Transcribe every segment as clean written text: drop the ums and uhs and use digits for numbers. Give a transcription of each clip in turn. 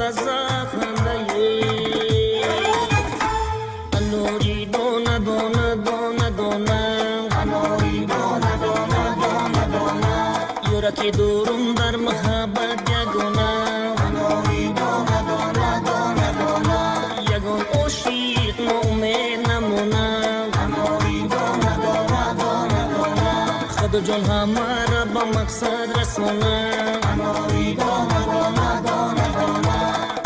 لذت خنده انوری دونه دونه دونه دونه انوری دونه دونه دونه دونه یورکی دورم در محبت یگونه انوری دونه دونه دونه دونه یگون عاشق نومید نمونه انوری دونه دونه دونه دونه خود جان همه را با مقصد رسونه انوری دونه دونه دونه دونه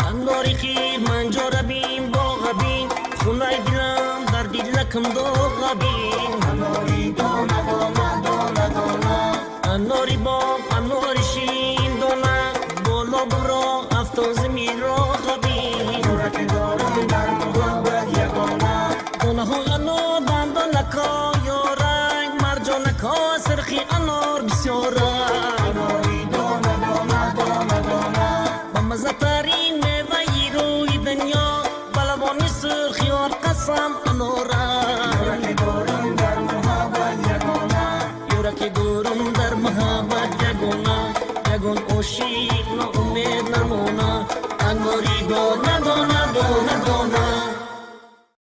انوری خیر منجا را بین باغ بین خونه دلم در دلکم دوغ بین انوری دونه دونه دونه دونه انوری باغ انوری شین دونه بالا برو افتاز زمین را خبین یورکی دارم در محبت یگانه دونه ها انور دندانکا یارنگ مرجانکا سرخی انار بسیاره